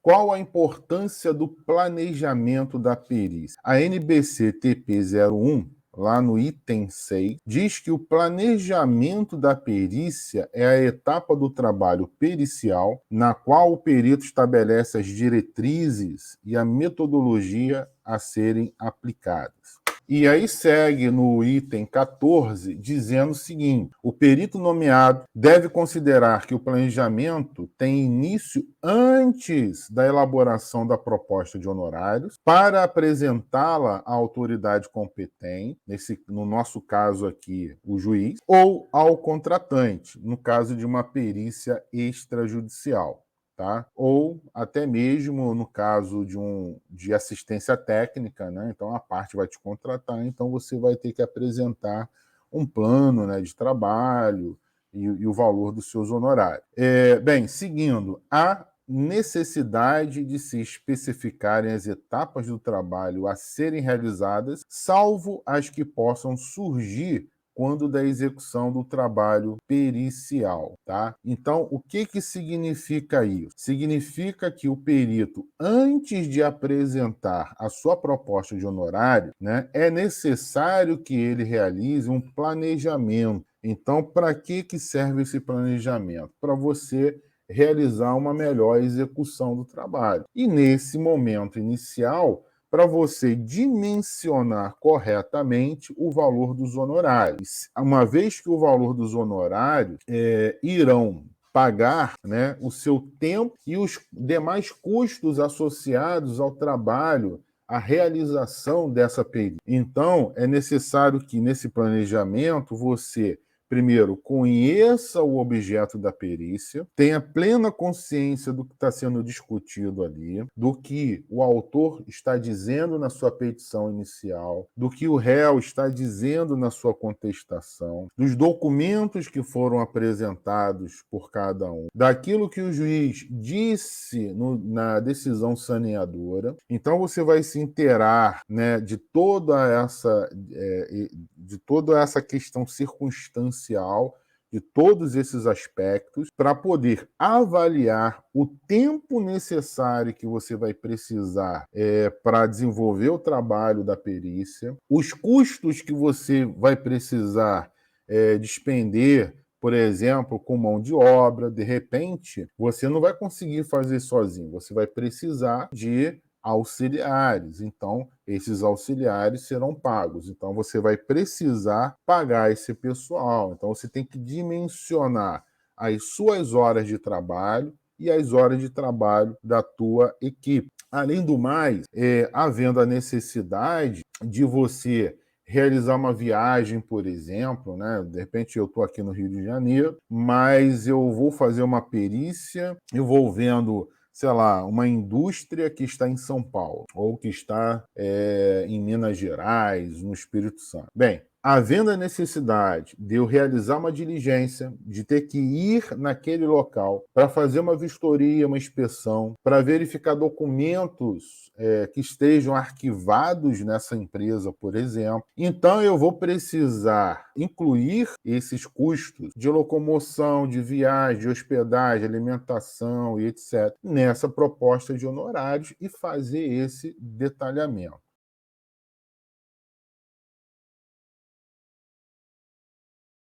Qual a importância do planejamento da perícia? A NBC TP01, lá no item 6, diz que o planejamento da perícia é a etapa do trabalho pericial na qual o perito estabelece as diretrizes e a metodologia a serem aplicadas. E aí segue no item 14, dizendo o seguinte: o perito nomeado deve considerar que o planejamento tem início antes da elaboração da proposta de honorários para apresentá-la à autoridade competente, no nosso caso aqui, o juiz, ou ao contratante, no caso de uma perícia extrajudicial. Tá? Ou até mesmo no caso de assistência técnica, né? Então a parte vai te contratar, então você vai ter que apresentar um plano, né, de trabalho e o valor dos seus honorários. Bem, seguindo, a necessidade de se especificarem as etapas do trabalho a serem realizadas, salvo as que possam surgir quando da execução do trabalho pericial, tá? Então, o que significa isso? Significa que o perito, antes de apresentar a sua proposta de honorário, né, é necessário que ele realize um planejamento. Então, para que serve esse planejamento? Para você realizar uma melhor execução do trabalho. E nesse momento inicial, para você dimensionar corretamente o valor dos honorários. Uma vez que o valor dos honorários irão pagar, né, o seu tempo e os demais custos associados ao trabalho, à realização dessa perícia. Então, é necessário que nesse planejamento você primeiro, conheça o objeto da perícia, tenha plena consciência do que está sendo discutido ali, do que o autor está dizendo na sua petição inicial, do que o réu está dizendo na sua contestação, dos documentos que foram apresentados por cada um, daquilo que o juiz disse na decisão saneadora. Então, você vai se inteirar, né, de toda essa questão circunstancial, de todos esses aspectos, para poder avaliar o tempo necessário que você vai precisar para desenvolver o trabalho da perícia, os custos que você vai precisar despender, por exemplo, com mão de obra. De repente, você não vai conseguir fazer sozinho, você vai precisar de auxiliares. Então, esses auxiliares serão pagos. Então, você vai precisar pagar esse pessoal. Então, você tem que dimensionar as suas horas de trabalho e as horas de trabalho da tua equipe. Além do mais, havendo a necessidade de você realizar uma viagem, por exemplo, né? De repente eu estou aqui no Rio de Janeiro, mas eu vou fazer uma perícia envolvendo, sei lá, uma indústria que está em São Paulo ou que está em Minas Gerais, no Espírito Santo. Bem, havendo a necessidade de eu realizar uma diligência, de ter que ir naquele local para fazer uma vistoria, uma inspeção, para verificar documentos que estejam arquivados nessa empresa, por exemplo, então eu vou precisar incluir esses custos de locomoção, de viagem, de hospedagem, alimentação e etc. nessa proposta de honorários e fazer esse detalhamento.